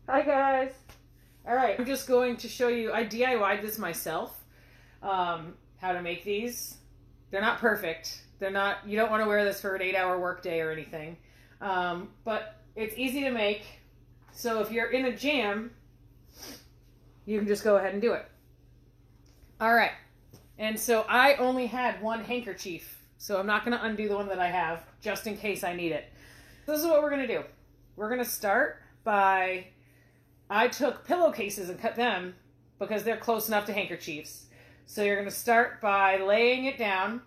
Hi guys. All right, I'm just going to show you, I DIY'd this myself, how to make these. They're not perfect. They're not, you don't want to wear this for an 8-hour workday or anything. But it's easy to make. So if you're in a jam, you can just go ahead and do it. All right. And so I only had one handkerchief, so I'm not going to undo the one that I have just in case I need it. This is what we're going to do. We're going to start by, I took pillowcases and cut them because they're close enough to handkerchiefs. So you're going to start by laying it down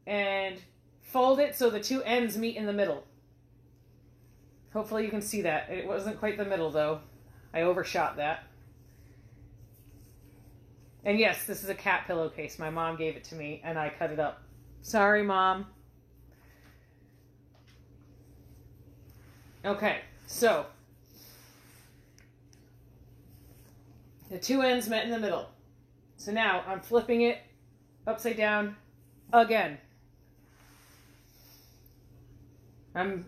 and fold it so the two ends meet in the middle. Hopefully you can see that. It wasn't quite the middle though. I overshot that. And yes, this is a cat pillowcase. My mom gave it to me and I cut it up. Sorry, Mom. Okay, so the two ends met in the middle. So now I'm flipping it upside down again. I'm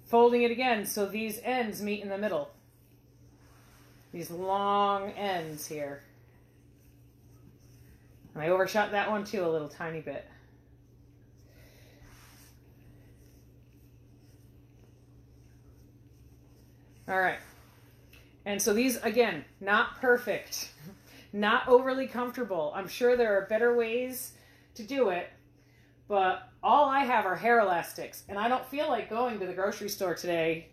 folding it again so these ends meet in the middle. These long ends here. And I overshot that one too a little tiny bit. All right. And so these, again, not perfect, not overly comfortable. I'm sure there are better ways to do it, but all I have are hair elastics, and I don't feel like going to the grocery store today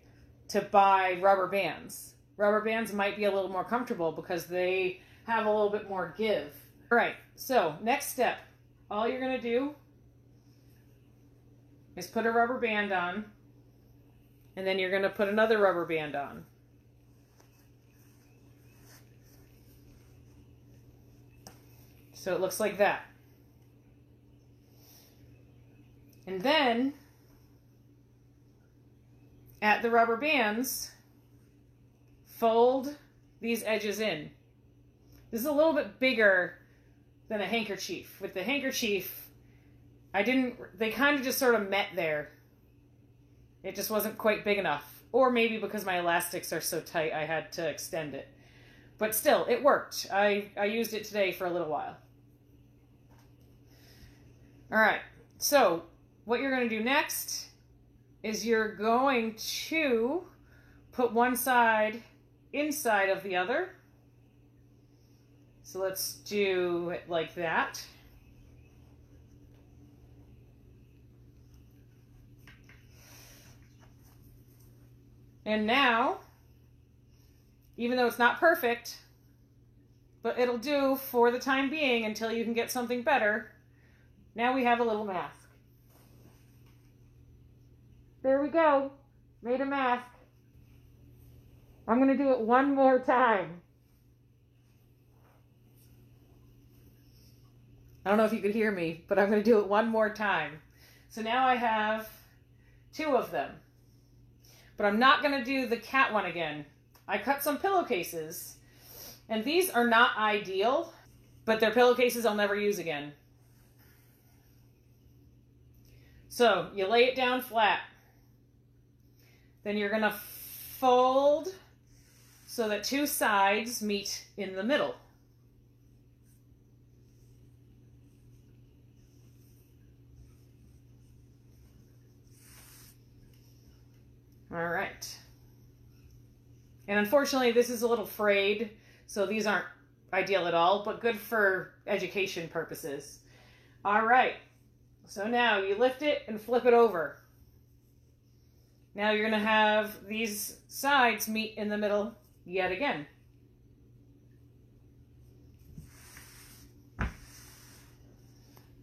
to buy rubber bands. Rubber bands might be a little more comfortable because they have a little bit more give. All right, so next step, all you're going to do is put a rubber band on, and then you're going to put another rubber band on. So it looks like that. And then, at the rubber bands, fold these edges in. This is a little bit bigger than a handkerchief. With the handkerchief, they kind of just sort of met there. It just wasn't quite big enough. Or maybe because my elastics are so tight, I had to extend it. But still, it worked. I used it today for a little while. All right, so what you're going to do next is you're going to put one side inside of the other. So let's do it like that. And now, even though it's not perfect, but it'll do for the time being until you can get something better, now we have a little mask. There we go. Made a mask. I'm going to do it one more time. I don't know if you could hear me, but I'm going to do it one more time. So now I have two of them. But I'm not going to do the cat one again. I cut some pillowcases, and these are not ideal, but they're pillowcases I'll never use again. So you lay it down flat. Then you're going to fold so that two sides meet in the middle. All right. And unfortunately, this is a little frayed, so these aren't ideal at all, but good for education purposes. All right. So now you lift it and flip it over. Now you're going to have these sides meet in the middle yet again.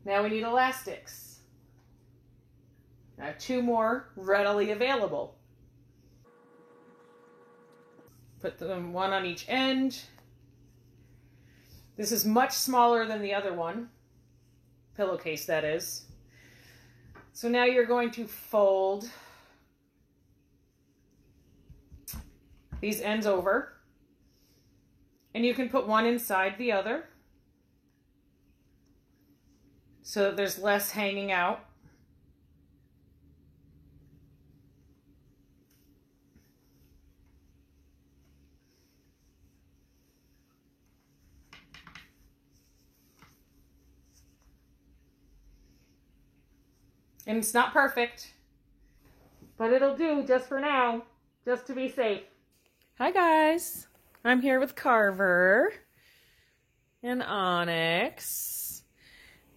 Now we need elastics. I have two more readily available. Put them one on each end. This is much smaller than the other one. Pillowcase, that is. So now you're going to fold these ends over. And you can put one inside the other so that there's less hanging out. And it's not perfect, but it'll do just for now, just to be safe. Hi guys, I'm here with Carver and Onyx,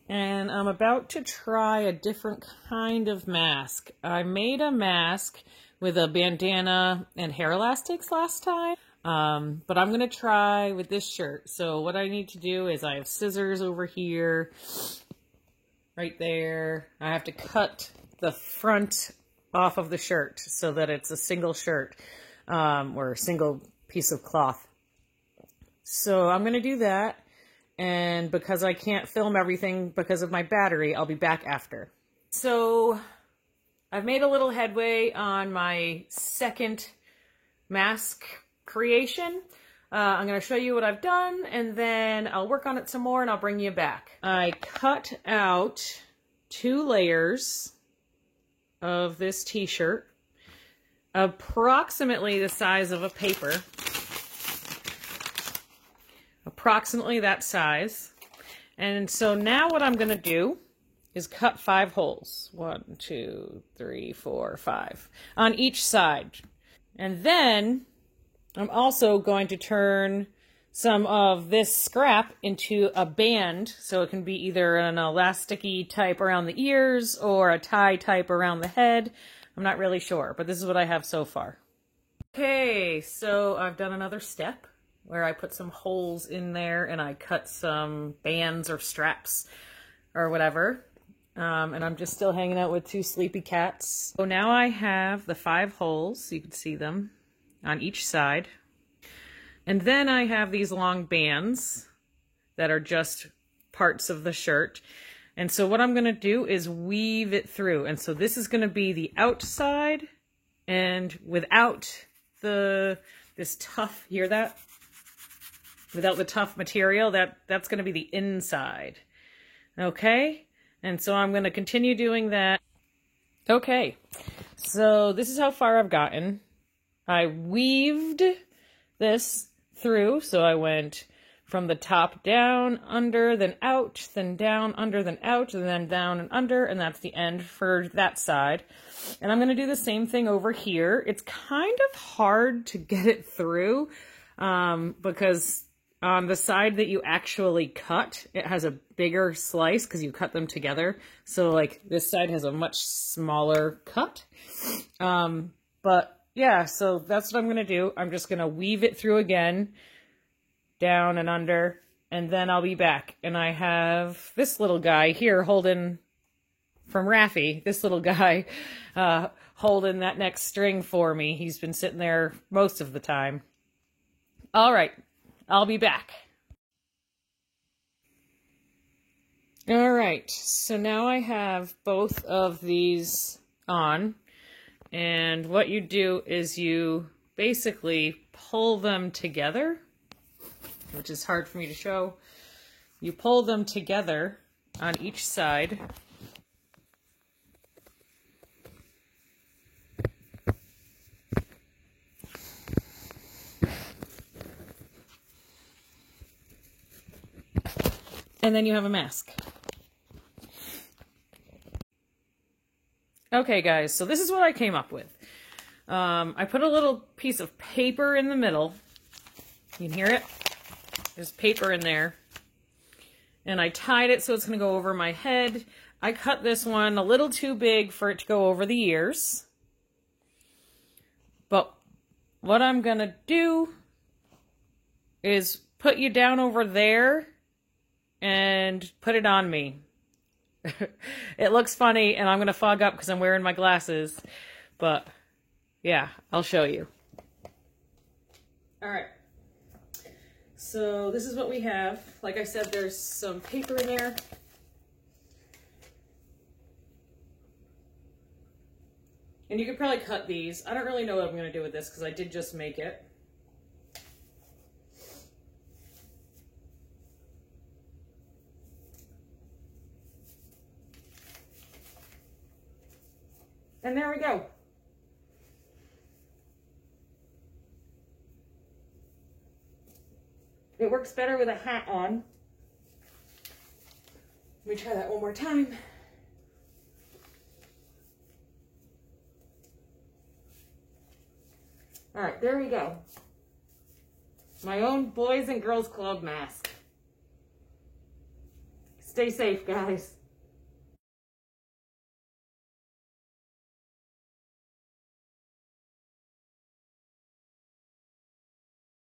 and I'm about to try a different kind of mask. I made a mask with a bandana and hair elastics last time, but I'm gonna try with this shirt. So what I need to do is I have scissors over here, right there. I have to cut the front off of the shirt so that it's a single shirt, or a single piece of cloth. So I'm going to do that, and because I can't film everything because of my battery, I'll be back after. So I've made a little headway on my second mask creation. I'm going to show you what I've done, and then I'll work on it some more and I'll bring you back. I cut out 2 layers of this t-shirt, approximately the size of a paper. Approximately that size. And so now what I'm going to do is cut 5 holes. 1, 2, 3, 4, 5 on each side. And then I'm also going to turn some of this scrap into a band, so it can be either an elasticy type around the ears or a tie type around the head. I'm not really sure, but this is what I have so far. Okay, so I've done another step where I put some holes in there and I cut some bands or straps or whatever. And I'm just still hanging out with 2 sleepy cats. So now I have the 5 holes, so you can see them on each side. And then I have these long bands that are just parts of the shirt. And so what I'm going to do is weave it through. And so this is going to be the outside, and without this tough, hear that? Without the tough material, that's going to be the inside. Okay? And so I'm going to continue doing that. Okay. So this is how far I've gotten. I weaved this through, so I went from the top down, under, then out, then down, under, then out, and then down and under, and that's the end for that side. And I'm going to do the same thing over here. It's kind of hard to get it through, because on the side that you actually cut, it has a bigger slice because you cut them together. So like this side has a much smaller cut. But yeah, so that's what I'm going to do. I'm just going to weave it through again, down and under, and then I'll be back. And I have this little guy here holding, from Raffy, this little guy holding that next string for me. He's been sitting there most of the time. All right, I'll be back. All right, so now I have both of these on. And what you do is you basically pull them together, which is hard for me to show. You pull them together on each side. And then you have a mask. Okay, guys, so this is what I came up with. I put a little piece of paper in the middle. You can hear it? There's paper in there. And I tied it so it's going to go over my head. I cut this one a little too big for it to go over the ears. But what I'm going to do is put you down over there and put it on me. It looks funny, and I'm going to fog up because I'm wearing my glasses. But, yeah, I'll show you. Alright. So, this is what we have. Like I said, there's some paper in there. And you could probably cut these. I don't really know what I'm going to do with this because I did just make it. And there we go. It works better with a hat on. Let me try that one more time. All right, there we go. My own Boys and Girls Club mask. Stay safe, guys.